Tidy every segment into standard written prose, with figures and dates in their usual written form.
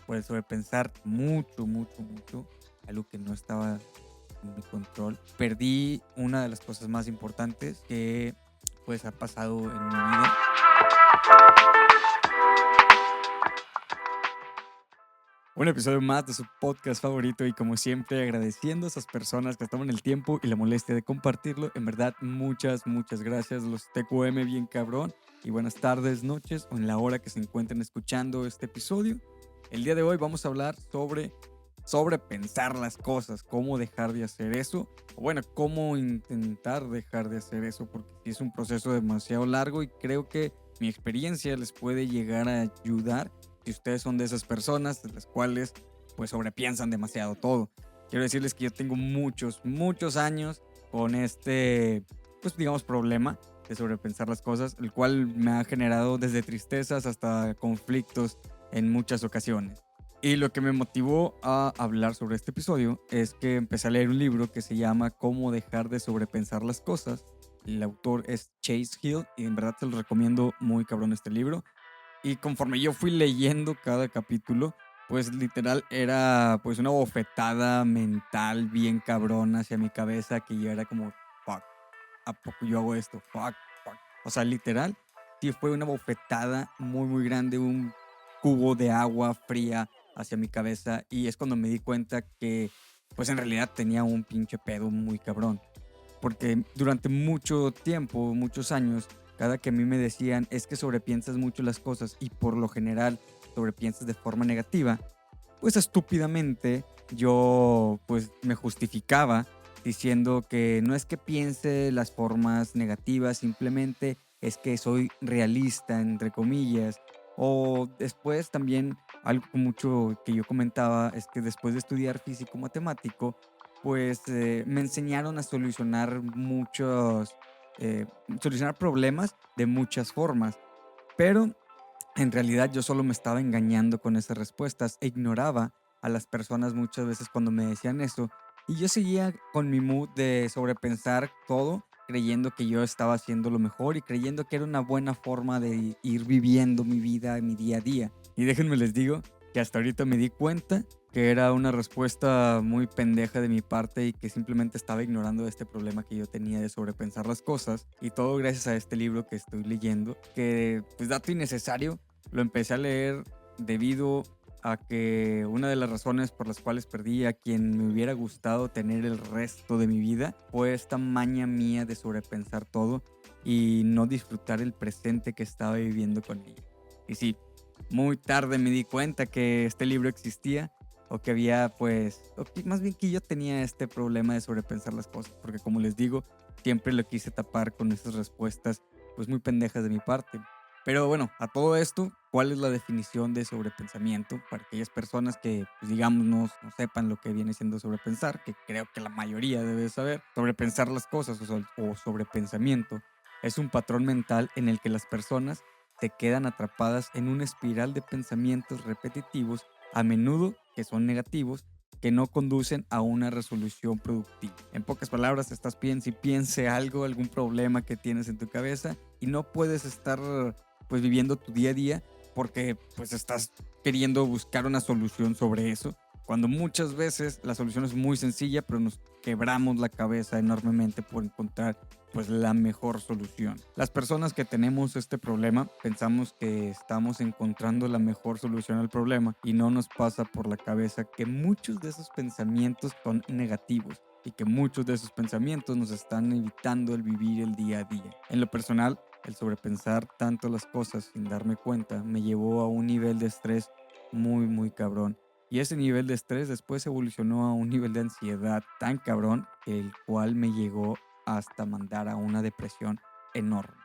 por el sobrepensar mucho, algo que no estaba en mi control, perdí una de las cosas más importantes que pues ha pasado en mi vida. Un episodio más de su podcast favorito y como siempre agradeciendo a esas personas que toman el tiempo y la molestia de compartirlo. En verdad, muchas gracias. Los TQM bien cabrón. Y buenas tardes, noches o en la hora que se encuentren escuchando este episodio. El día de hoy vamos a hablar sobre pensar las cosas, cómo dejar de hacer eso. O bueno, cómo intentar dejar de hacer eso, porque sí es un proceso demasiado largo y creo que mi experiencia les puede llegar a ayudar si ustedes son de esas personas de las cuales pues sobrepiensan demasiado todo. Quiero decirles que yo tengo muchos años con este, pues digamos, problema de sobrepensar las cosas, el cual me ha generado desde tristezas hasta conflictos en muchas ocasiones. Y lo que me motivó a hablar sobre este episodio es que empecé a leer un libro que se llama Cómo dejar de sobrepensar las cosas. El autor es Chase Hill y en verdad te lo recomiendo muy cabrón este libro. Y conforme yo fui leyendo cada capítulo, pues literal era pues una bofetada mental bien cabrona hacia mi cabeza que yo era como, fuck, ¿a poco yo hago esto? Fuck. O sea, literal, sí fue una bofetada muy grande, un cubo de agua fría hacia mi cabeza y es cuando me di cuenta que pues en realidad tenía un pinche pedo muy cabrón porque durante mucho tiempo, muchos años, cada que a mí me decían es que sobrepiensas mucho las cosas y por lo general sobrepiensas de forma negativa, pues estúpidamente yo pues me justificaba diciendo que no es que piense las formas negativas, simplemente es que soy realista, entre comillas. O después también algo mucho que yo comentaba es que después de estudiar físico matemático, pues me enseñaron a solucionar problemas de muchas formas. Pero en realidad yo solo me estaba engañando con esas respuestas e ignoraba a las personas muchas veces cuando me decían eso. Y yo seguía con mi mood de sobrepensar todo, creyendo que yo estaba haciendo lo mejor y creyendo que era una buena forma de ir viviendo mi vida, mi día a día. Y déjenme les digo que hasta ahorita me di cuenta que era una respuesta muy pendeja de mi parte y que simplemente estaba ignorando este problema que yo tenía de sobrepensar las cosas. Y todo gracias a este libro que estoy leyendo, que pues dato innecesario, lo empecé a leer debido a que una de las razones por las cuales perdí a quien me hubiera gustado tener el resto de mi vida fue esta maña mía de sobrepensar todo y no disfrutar el presente que estaba viviendo con ella. Y sí, muy tarde me di cuenta que este libro existía o que había pues, o que más bien que yo tenía este problema de sobrepensar las cosas, porque como les digo, siempre lo quise tapar con esas respuestas pues muy pendejas de mi parte. Pero bueno, a todo esto, ¿cuál es la definición de sobrepensamiento? Para aquellas personas que, pues, digamos, no sepan lo que viene siendo sobrepensar, que creo que la mayoría debe saber, sobrepensar las cosas o sobrepensamiento es un patrón mental en el que las personas se quedan atrapadas en una espiral de pensamientos repetitivos, a menudo que son negativos, que no conducen a una resolución productiva. En pocas palabras, estás piense algo, algún problema que tienes en tu cabeza y no puedes estar pues viviendo tu día a día porque pues estás queriendo buscar una solución sobre eso, cuando muchas veces la solución es muy sencilla, pero nos quebramos la cabeza enormemente por encontrar pues la mejor solución. Las personas que tenemos este problema pensamos que estamos encontrando la mejor solución al problema y no nos pasa por la cabeza que muchos de esos pensamientos son negativos y que muchos de esos pensamientos nos están evitando el vivir el día a día. En lo personal, el sobrepensar tanto las cosas sin darme cuenta me llevó a un nivel de estrés muy cabrón. Y ese nivel de estrés después evolucionó a un nivel de ansiedad tan cabrón, el cual me llegó hasta mandar a una depresión enorme.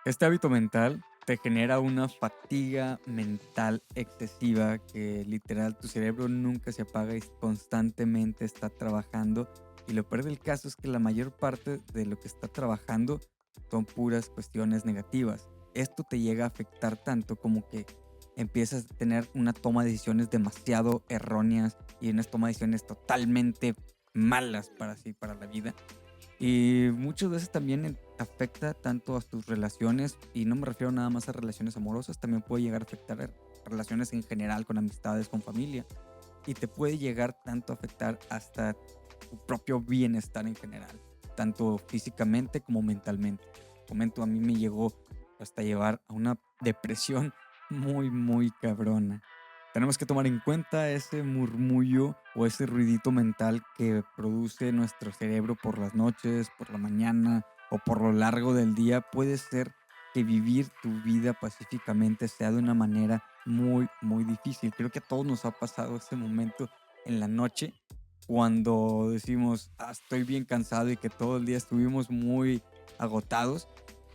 Este hábito mental te genera una fatiga mental excesiva que literal tu cerebro nunca se apaga y constantemente está trabajando. Y lo peor del caso es que la mayor parte de lo que está trabajando son puras cuestiones negativas. Esto te llega a afectar tanto como que empiezas a tener una toma de decisiones demasiado erróneas y unas toma de decisiones totalmente malas para la vida. Y muchas veces también afecta tanto a tus relaciones, y no me refiero nada más a relaciones amorosas, también puede llegar a afectar relaciones en general, con amistades, con familia, y te puede llegar tanto a afectar hasta tu propio bienestar en general, tanto físicamente como mentalmente. Comento, a mí me llegó hasta llevar a una depresión muy, muy cabrona. Tenemos que tomar en cuenta ese murmullo o ese ruidito mental que produce nuestro cerebro por las noches, por la mañana o por lo largo del día. Puede ser que vivir tu vida pacíficamente sea de una manera muy, muy difícil. Creo que a todos nos ha pasado ese momento en la noche cuando decimos, estoy bien cansado y que todo el día estuvimos muy agotados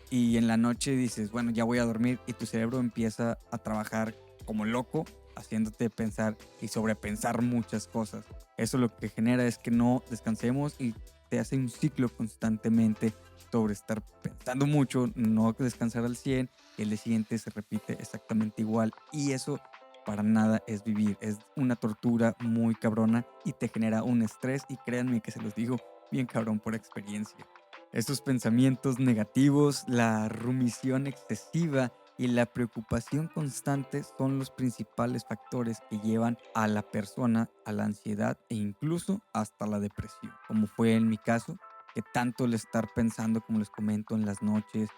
y en la noche dices, bueno, ya voy a dormir y tu cerebro empieza a trabajar como loco, haciéndote pensar y sobrepensar muchas cosas. Eso lo que genera es que no descansemos y te hace un ciclo constantemente sobre estar pensando mucho, no descansar al 100 y el día siguiente se repite exactamente igual. Y eso para nada es vivir, es una tortura muy cabrona y te genera un estrés y créanme que se los digo bien cabrón por experiencia. Estos pensamientos negativos, la rumiación excesiva y la preocupación constante son los principales factores que llevan a la persona a la ansiedad e incluso hasta la depresión, como fue en mi caso, que tanto el estar pensando, como les comento, en las noches,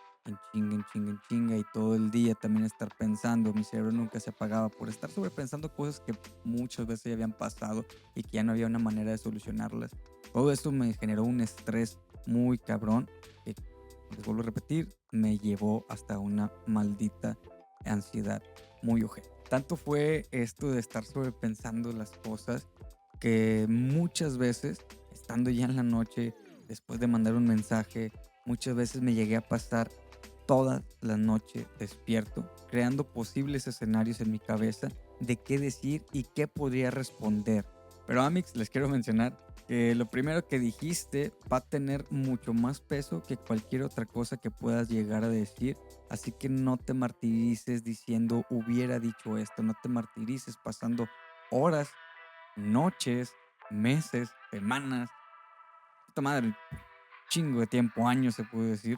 en chinga y todo el día también estar pensando, mi cerebro nunca se apagaba por estar sobrepensando cosas que muchas veces ya habían pasado y que ya no había una manera de solucionarlas. Todo esto me generó un estrés muy cabrón que, les vuelvo a repetir, me llevó hasta una maldita ansiedad muy ojete. Tanto fue esto de estar sobrepensando las cosas que muchas veces, estando ya en la noche, después de mandar un mensaje, muchas veces me llegué a pasar toda la noche despierto, creando posibles escenarios en mi cabeza de qué decir y qué podría responder. Pero Amix, les quiero mencionar que lo primero que dijiste va a tener mucho más peso que cualquier otra cosa que puedas llegar a decir, así que no te martirices diciendo hubiera dicho esto, no te martirices pasando horas, noches, meses, semanas, puta madre, chingo de tiempo, años se puede decir,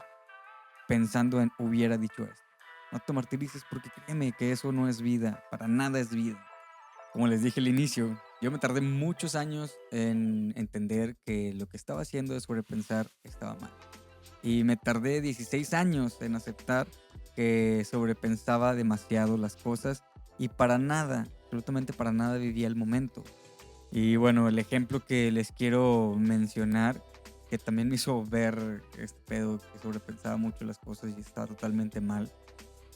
pensando en hubiera dicho esto. No te martirices porque créeme que eso no es vida, para nada es vida. Como les dije al inicio, yo me tardé muchos años en entender que lo que estaba haciendo de sobrepensar estaba mal. Y me tardé 16 años en aceptar que sobrepensaba demasiado las cosas y para nada, absolutamente para nada vivía el momento. Y bueno, el ejemplo que les quiero mencionar, que también me hizo ver este pedo, que sobrepensaba mucho las cosas y estaba totalmente mal,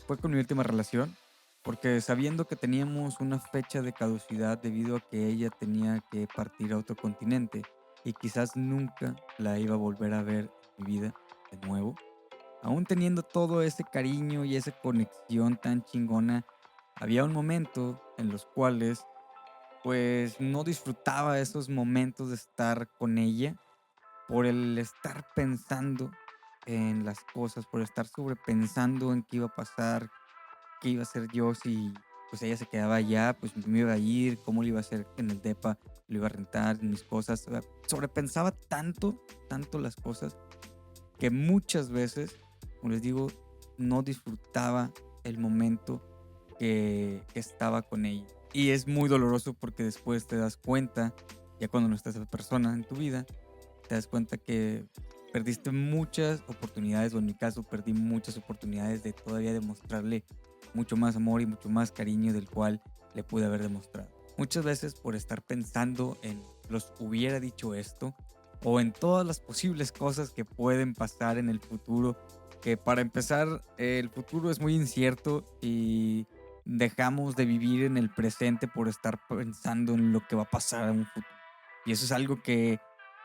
fue con mi última relación, porque sabiendo que teníamos una fecha de caducidad debido a que ella tenía que partir a otro continente y quizás nunca la iba a volver a ver en mi vida de nuevo, aún teniendo todo ese cariño y esa conexión tan chingona, había un momento en los cuales pues no disfrutaba esos momentos de estar con ella por el estar pensando en las cosas, por estar sobrepensando en qué iba a pasar, qué iba a hacer yo si pues ella se quedaba allá, pues me iba a ir, cómo lo iba a hacer en el depa, lo iba a rentar, mis cosas. O sea, sobrepensaba tanto, tanto las cosas que muchas veces, como les digo, no disfrutaba el momento que estaba con ella. Y es muy doloroso porque después te das cuenta, ya cuando no está esa persona en tu vida, te das cuenta que perdiste muchas oportunidades, o en mi caso perdí muchas oportunidades de todavía demostrarle mucho más amor y mucho más cariño del cual le pude haber demostrado. Muchas veces por estar pensando en los hubiera dicho esto o en todas las posibles cosas que pueden pasar en el futuro, que para empezar el futuro es muy incierto y dejamos de vivir en el presente por estar pensando en lo que va a pasar en un futuro. Y eso es algo que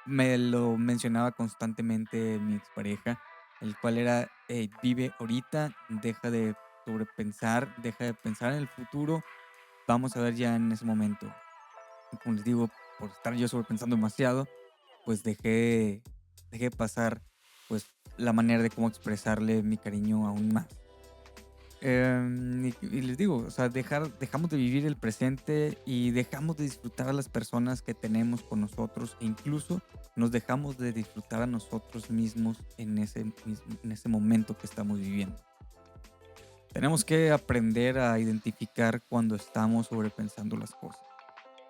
me lo mencionaba constantemente mi expareja, el cual era, vive ahorita, deja de sobrepensar, deja de pensar en el futuro, vamos a ver ya en ese momento. Y como les digo, por estar yo sobrepensando demasiado, pues dejé pasar pues la manera de cómo expresarle mi cariño aún más. Y les digo, o sea, dejamos de vivir el presente y dejamos de disfrutar a las personas que tenemos con nosotros e incluso nos dejamos de disfrutar a nosotros mismos en ese momento que estamos viviendo. Tenemos que aprender a identificar cuando estamos sobrepensando las cosas.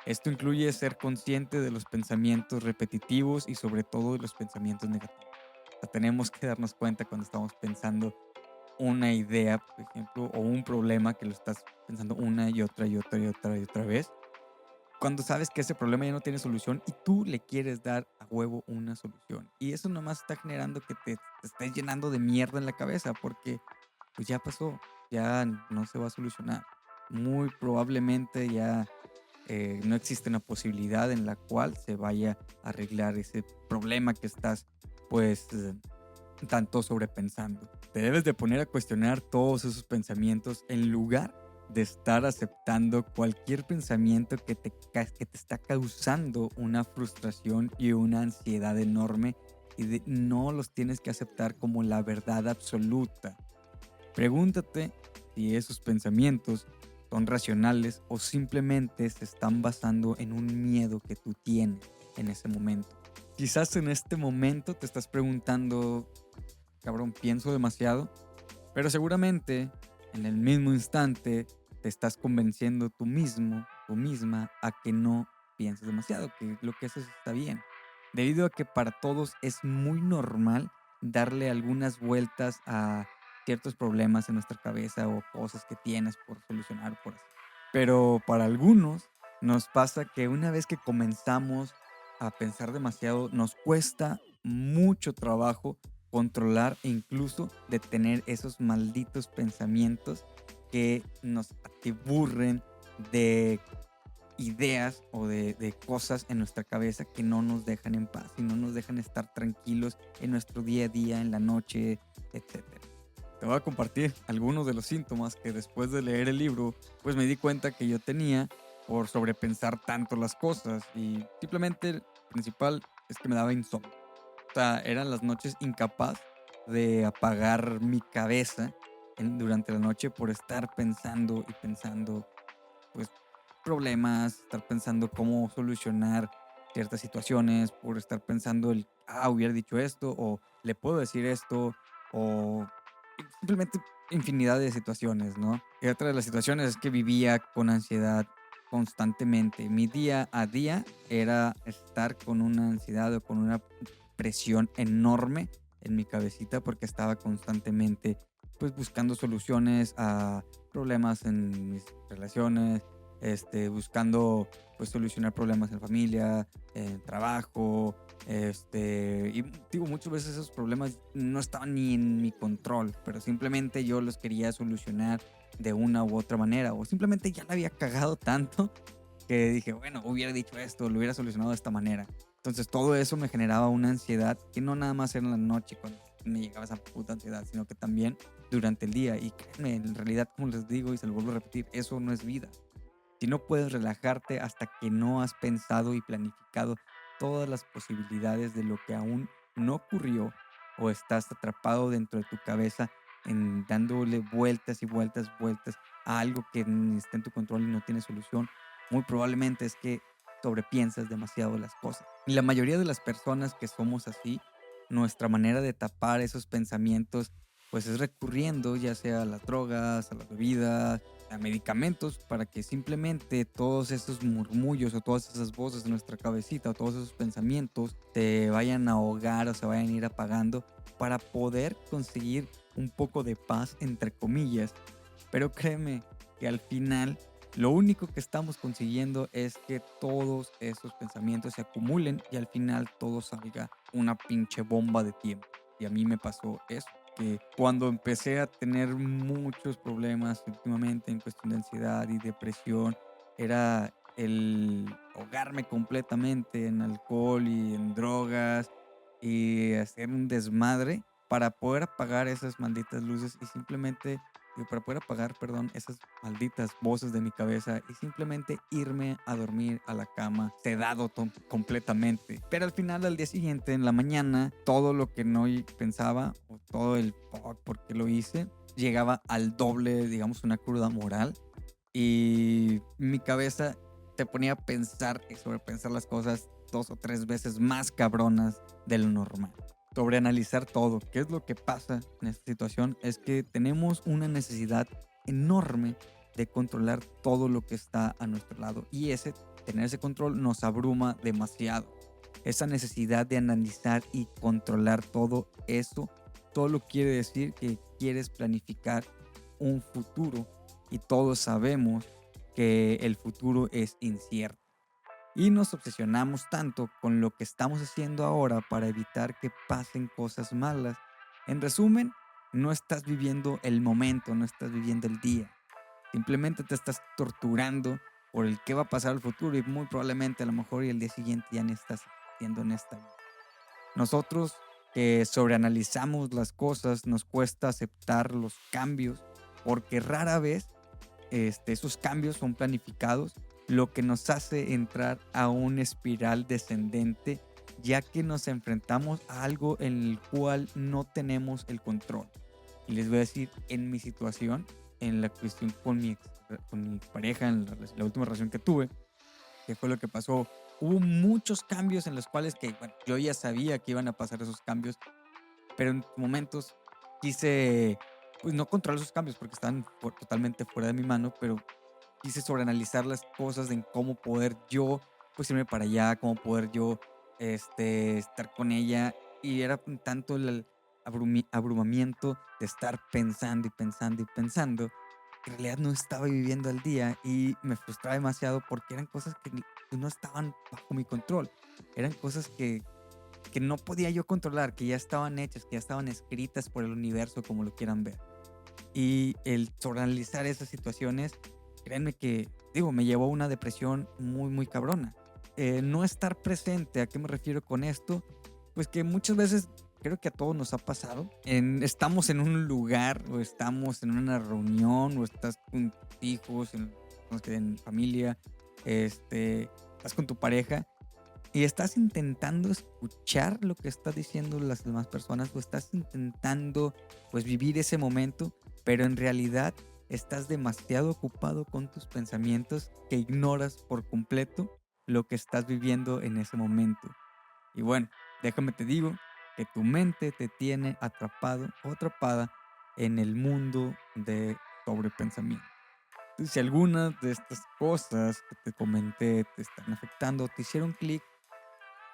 Esto incluye ser consciente de los pensamientos repetitivos y sobre todo de los pensamientos negativos. O sea, tenemos que darnos cuenta cuando estamos pensando una idea, por ejemplo, o un problema que lo estás pensando una y otra y otra y otra y otra vez. Cuando sabes que ese problema ya no tiene solución y tú le quieres dar a huevo una solución. Y eso nomás está generando que te estés llenando de mierda en la cabeza porque pues ya pasó, ya no se va a solucionar. Muy probablemente ya no existe una posibilidad en la cual se vaya a arreglar ese problema que estás pues tanto sobrepensando. Te debes de poner a cuestionar todos esos pensamientos en lugar de estar aceptando cualquier pensamiento que te está causando una frustración y una ansiedad enorme no los tienes que aceptar como la verdad absoluta. Pregúntate si esos pensamientos son racionales o simplemente se están basando en un miedo que tú tienes en ese momento. Quizás en este momento te estás preguntando, cabrón, pienso demasiado, pero seguramente en el mismo instante te estás convenciendo tú mismo, tú misma, a que no pienses demasiado, que lo que haces está bien. Debido a que para todos es muy normal darle algunas vueltas a ciertos problemas en nuestra cabeza o cosas que tienes por solucionar, por así. Pero para algunos nos pasa que una vez que comenzamos a pensar demasiado, nos cuesta mucho trabajo controlar e incluso detener esos malditos pensamientos que nos atiburren de ideas o de cosas en nuestra cabeza que no nos dejan en paz y no nos dejan estar tranquilos en nuestro día a día, en la noche, etcétera. Te voy a compartir algunos de los síntomas que después de leer el libro, pues me di cuenta que yo tenía por sobrepensar tanto las cosas y simplemente el principal es que me daba insomnio. O sea, eran las noches incapaz de apagar mi cabeza durante la noche por estar pensando y pensando, pues, problemas, estar pensando cómo solucionar ciertas situaciones, por estar pensando hubiera dicho esto, o le puedo decir esto, o simplemente infinidad de situaciones, ¿no? Y otra de las situaciones es que vivía con ansiedad constantemente. Mi día a día era estar con una ansiedad o con una presión enorme en mi cabecita porque estaba constantemente pues buscando soluciones a problemas en mis relaciones, buscando pues solucionar problemas en familia, en trabajo, y digo, muchas veces esos problemas no estaban ni en mi control, pero simplemente yo los quería solucionar de una u otra manera, o simplemente ya la había cagado tanto que dije, bueno, hubiera dicho esto, lo hubiera solucionado de esta manera. Entonces todo eso me generaba una ansiedad que no nada más era en la noche cuando me llegaba esa puta ansiedad, sino que también durante el día. Y créanme, en realidad, como les digo y se lo vuelvo a repetir, eso no es vida. Si no puedes relajarte hasta que no has pensado y planificado todas las posibilidades de lo que aún no ocurrió o estás atrapado dentro de tu cabeza en dándole vueltas y vueltas, vueltas a algo que ni está en tu control y no tiene solución, muy probablemente es que sobrepiensas demasiado las cosas. Y la mayoría de las personas que somos así, nuestra manera de tapar esos pensamientos pues es recurriendo ya sea a las drogas, a las bebidas, a medicamentos para que simplemente todos esos murmullos o todas esas voces de nuestra cabecita o todos esos pensamientos te vayan a ahogar o se vayan a ir apagando para poder conseguir un poco de paz, entre comillas. Pero créeme que al final lo único que estamos consiguiendo es que todos esos pensamientos se acumulen y al final todo salga una pinche bomba de tiempo. Y a mí me pasó eso, que cuando empecé a tener muchos problemas últimamente en cuestión de ansiedad y depresión, era el ahogarme completamente en alcohol y en drogas y hacer un desmadre para poder apagar esas malditas luces y simplemente, para poder apagar, perdón, esas malditas voces de mi cabeza y simplemente irme a dormir a la cama sedado completamente. Pero al final, al día siguiente, en la mañana, todo lo que no pensaba o todo el fuck por qué lo hice, llegaba al doble, digamos, una cruda moral y mi cabeza te ponía a pensar y sobrepensar las cosas 2 o 3 veces más cabronas de lo normal. sobreanalizar todo. ¿Qué es lo que pasa en esta situación? Es que tenemos una necesidad enorme de controlar todo lo que está a nuestro lado y tener ese control nos abruma demasiado. Esa necesidad de analizar y controlar todo eso solo quiere decir que quieres planificar un futuro y todos sabemos que el futuro es incierto. Y nos obsesionamos tanto con lo que estamos haciendo ahora para evitar que pasen cosas malas. En resumen, no estás viviendo el momento, no estás viviendo el día. Simplemente te estás torturando por el qué va a pasar al futuro y muy probablemente a lo mejor y el día siguiente ya ni estás haciendo en esta vida. Nosotros que sobreanalizamos las cosas nos cuesta aceptar los cambios porque rara vez esos cambios son planificados, lo que nos hace entrar a una espiral descendente, ya que nos enfrentamos a algo en el cual no tenemos el control. Y les voy a decir, en mi situación, en la cuestión con mi pareja, en la última relación que tuve, qué fue lo que pasó. Hubo muchos cambios en los cuales bueno, yo ya sabía que iban a pasar esos cambios, pero en momentos quise, pues no controlar esos cambios porque estaban totalmente fuera de mi mano, pero quise sobreanalizar las cosas en cómo poder yo, pues irme para allá, cómo poder yo, estar con ella. Y era tanto el abrumamiento de estar pensando y pensando y pensando, que en realidad no estaba viviendo al día y me frustraba demasiado porque eran cosas que no estaban bajo mi control. Eran cosas que no podía yo controlar, que ya estaban hechas, que ya estaban escritas por el universo, como lo quieran ver. Y el sobreanalizar esas situaciones, créanme que, digo, me llevó a una depresión muy, muy cabrona. No estar presente, ¿a qué me refiero con esto? Pues que muchas veces creo que a todos nos ha pasado. Estamos en un lugar o estamos en una reunión o estás con tus hijos, no sé, en familia, estás con tu pareja y estás intentando escuchar lo que están diciendo las demás personas o estás intentando pues vivir ese momento, pero en realidad estás demasiado ocupado con tus pensamientos que ignoras por completo lo que estás viviendo en ese momento. Y bueno, déjame te digo que tu mente te tiene atrapado o atrapada en el mundo de sobrepensamiento. Si algunas de estas cosas que te comenté te están afectando, te hicieron clic,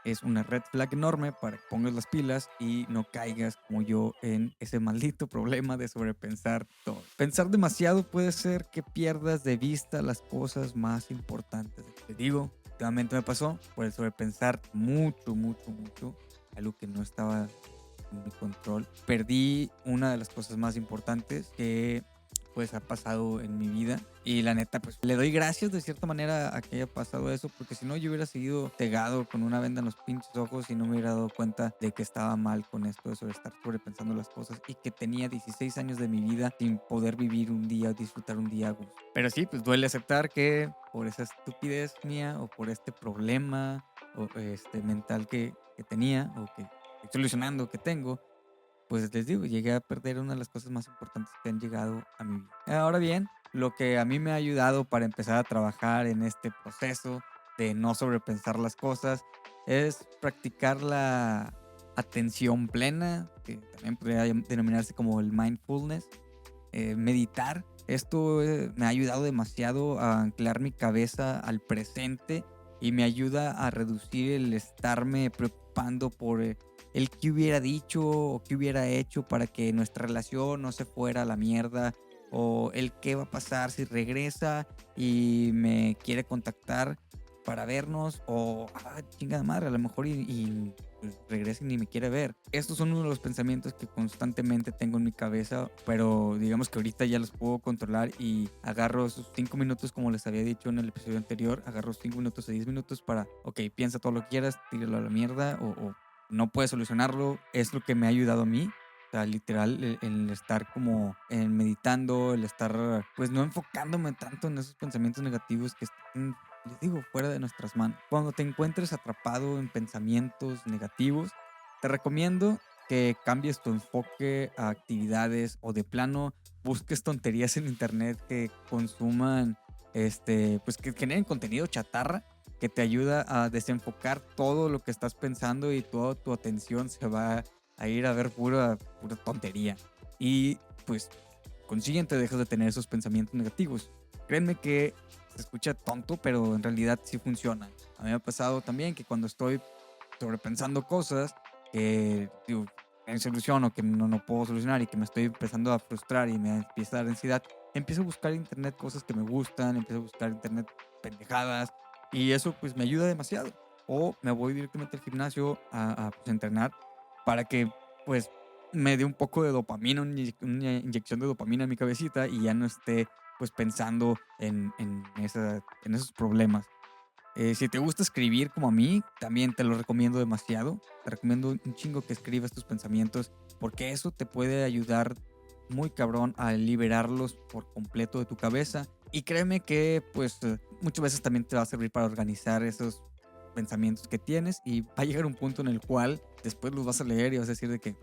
es una red flag enorme para que pongas las pilas y no caigas como yo en ese maldito problema de sobrepensar todo. Pensar demasiado puede ser que pierdas de vista las cosas más importantes. Te digo, últimamente me pasó por el sobrepensar mucho, mucho, mucho, algo que no estaba en mi control. Perdí una de las cosas más importantes que pues ha pasado en mi vida y la neta pues le doy gracias de cierta manera a que haya pasado eso porque si no yo hubiera seguido cegado con una venda en los pinches ojos y no me hubiera dado cuenta de que estaba mal con esto de sobre estar sobrepensando las cosas y que tenía 16 años de mi vida sin poder vivir un día o disfrutar un día a gusto. Pero sí, pues duele aceptar que por esa estupidez mía o por este problema o mental que tenía o que estoy solucionando que tengo, pues les digo, llegué a perder una de las cosas más importantes que han llegado a mi vida. Ahora bien, lo que a mí me ha ayudado para empezar a trabajar en este proceso de no sobrepensar las cosas es practicar la atención plena, que también podría denominarse como el mindfulness, meditar. Esto me ha ayudado demasiado a anclar mi cabeza al presente y me ayuda a reducir el estarme preocupando por el qué hubiera dicho o qué hubiera hecho para que nuestra relación no se fuera a la mierda o el qué va a pasar si regresa y me quiere contactar para vernos o chingada madre, a lo mejor y pues, regresa y ni me quiere ver. Estos son uno de los pensamientos que constantemente tengo en mi cabeza, pero digamos que ahorita ya los puedo controlar y agarro esos 5 minutos, como les había dicho en el episodio anterior, agarro 5 minutos o 10 minutos para, ok, piensa todo lo que quieras, tíralo a la mierda o no puedes solucionarlo. Es lo que me ha ayudado a mí. O sea, literal, el estar como meditando, el estar, pues no enfocándome tanto en esos pensamientos negativos que están, les digo, fuera de nuestras manos. Cuando te encuentres atrapado en pensamientos negativos, te recomiendo que cambies tu enfoque a actividades o de plano busques tonterías en internet que consuman, pues que generen contenido chatarra que te ayuda a desenfocar todo lo que estás pensando y toda tu atención se va a ir a ver pura tontería. Y pues consiguiente dejas de tener esos pensamientos negativos. Créanme que se escucha tonto, pero en realidad sí funciona. A mí me ha pasado también que cuando estoy sobrepensando cosas que digo, en solución o que no puedo solucionar y que me estoy empezando a frustrar y me empieza a dar ansiedad, empiezo a buscar en internet cosas que me gustan, empiezo a buscar en internet pendejadas y eso pues me ayuda demasiado. O me voy directamente al gimnasio pues, entrenar para que pues me dé un poco de dopamina, una inyección de dopamina en mi cabecita y ya no esté pues pensando en esos problemas. Si te gusta escribir como a mí, también te lo recomiendo demasiado. Te recomiendo un chingo que escribas tus pensamientos porque eso te puede ayudar muy cabrón a liberarlos por completo de tu cabeza. Y créeme que pues muchas veces también te va a servir para organizar esos pensamientos que tienes y va a llegar un punto en el cual después los vas a leer y vas a decir de que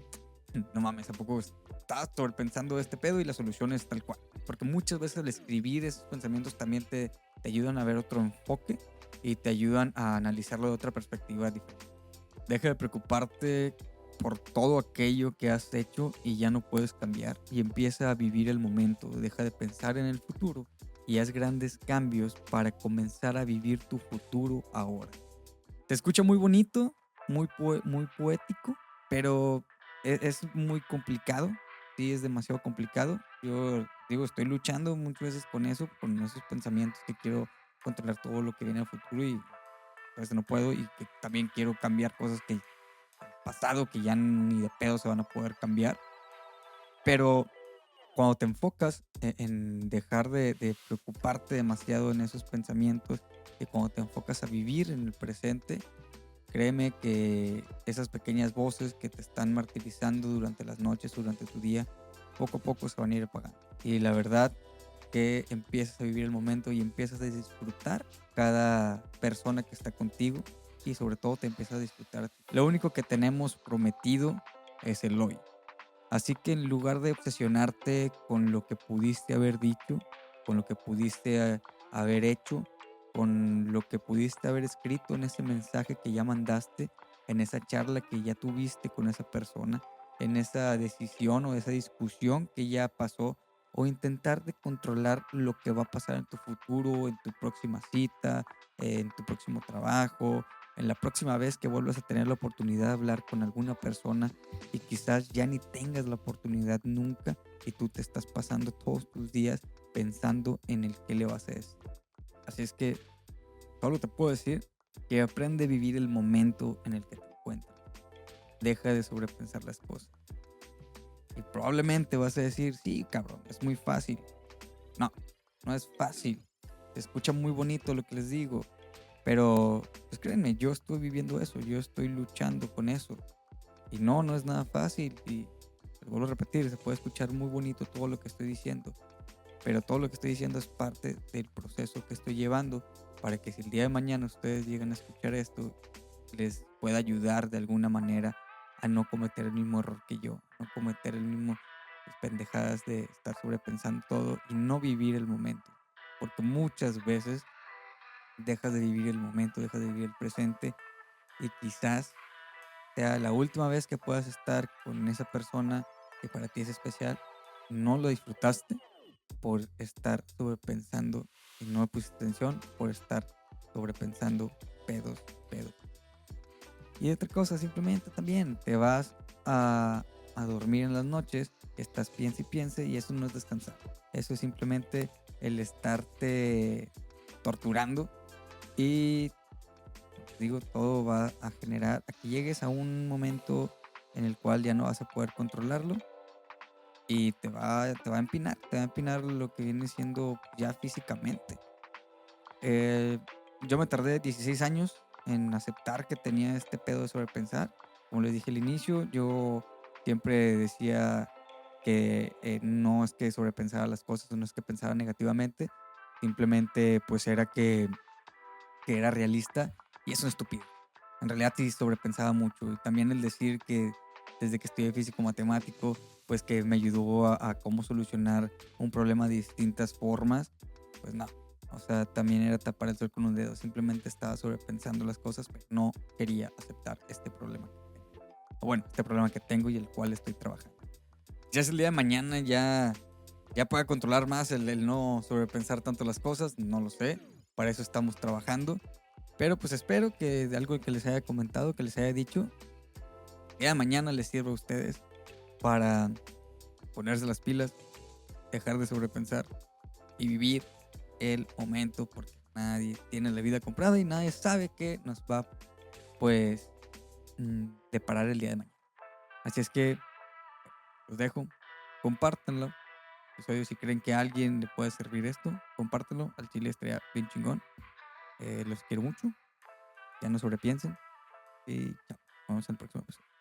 no mames, ¿a poco estás pensando este pedo y la solución es tal cual? Porque muchas veces al escribir esos pensamientos también te ayudan a ver otro enfoque y te ayudan a analizarlo de otra perspectiva diferente. Deja de preocuparte por todo aquello que has hecho y ya no puedes cambiar y empieza a vivir el momento. Deja de pensar en el futuro y haz grandes cambios para comenzar a vivir tu futuro ahora. Te escucha muy bonito, muy poético, pero es muy complicado. Sí, es demasiado complicado. Yo digo, estoy luchando muchas veces con eso, con esos pensamientos que quiero controlar todo lo que viene al futuro y pues no puedo y que también quiero cambiar cosas que pasado que ya ni de pedo se van a poder cambiar. Pero cuando te enfocas en dejar de preocuparte demasiado en esos pensamientos y cuando te enfocas a vivir en el presente, créeme que esas pequeñas voces que te están martirizando durante las noches, durante tu día, poco a poco se van a ir apagando. Y la verdad que empiezas a vivir el momento y empiezas a disfrutar cada persona que está contigo y sobre todo te empiezas a disfrutar a ti. Lo único que tenemos prometido es el hoy. Así que en lugar de obsesionarte con lo que pudiste haber dicho, con lo que pudiste haber hecho, con lo que pudiste haber escrito en ese mensaje que ya mandaste, en esa charla que ya tuviste con esa persona, en esa decisión o esa discusión que ya pasó, o intentar de controlar lo que va a pasar en tu futuro, en tu próxima cita, en tu próximo trabajo, en la próxima vez que vuelvas a tener la oportunidad de hablar con alguna persona y quizás ya ni tengas la oportunidad nunca y tú te estás pasando todos tus días pensando en el que le vas a decir. Así es que solo te puedo decir que aprende a vivir el momento en el que te encuentras. Deja de sobrepensar las cosas. Y probablemente vas a decir, sí, cabrón, es muy fácil. No, no es fácil. Se escucha muy bonito lo que les digo, pero pues créanme, yo estoy viviendo eso, yo estoy luchando con eso. Y no es nada fácil. Y les vuelvo a repetir, se puede escuchar muy bonito todo lo que estoy diciendo, pero todo lo que estoy diciendo es parte del proceso que estoy llevando para que si el día de mañana ustedes llegan a escuchar esto, les pueda ayudar de alguna manera a no cometer el mismo error que yo, no cometer el mismo pendejadas de estar sobrepensando todo y no vivir el momento. Porque muchas veces dejas de vivir el momento, dejas de vivir el presente y quizás sea la última vez que puedas estar con esa persona que para ti es especial, no lo disfrutaste por estar sobrepensando y no le pusiste atención por estar sobrepensando pedos, pedos. Y otra cosa, simplemente también te vas a dormir en las noches, estás piense y piense y eso no es descansar. Eso es simplemente el estarte torturando y digo, todo va a generar a que llegues a un momento en el cual ya no vas a poder controlarlo y te va a empinar, te va a empinar lo que viene siendo ya físicamente. Eh, yo me tardé 16 años en aceptar que tenía este pedo de sobrepensar. Como les dije al inicio, yo siempre decía que no es que sobrepensara las cosas, no es que pensara negativamente, simplemente pues era que era realista y eso es estúpido. En realidad sí sobrepensaba mucho. Y también el decir que desde que estudié físico matemático, pues que me ayudó a cómo solucionar un problema de distintas formas, pues no. O sea, también era tapar el sol con un dedo. Simplemente estaba sobrepensando las cosas, pero no quería aceptar este problema. o bueno, este problema que tengo y el cual estoy trabajando. Ya es el día de mañana, ya pueda controlar más el no sobrepensar tanto las cosas, no lo sé, para eso estamos trabajando, pero pues espero que de algo que les haya comentado, que les haya dicho, el día de mañana les sirva a ustedes para ponerse las pilas, dejar de sobrepensar y vivir el momento, porque nadie tiene la vida comprada y nadie sabe qué nos va, pues, deparar el día de mañana. Así es que los dejo, compártanlo. Episodio, si creen que a alguien le puede servir esto, compártanlo. Al chile estaría bien chingón. Los quiero mucho. Ya no sobrepiensen. Y chao. Nos vemos en el próximo episodio.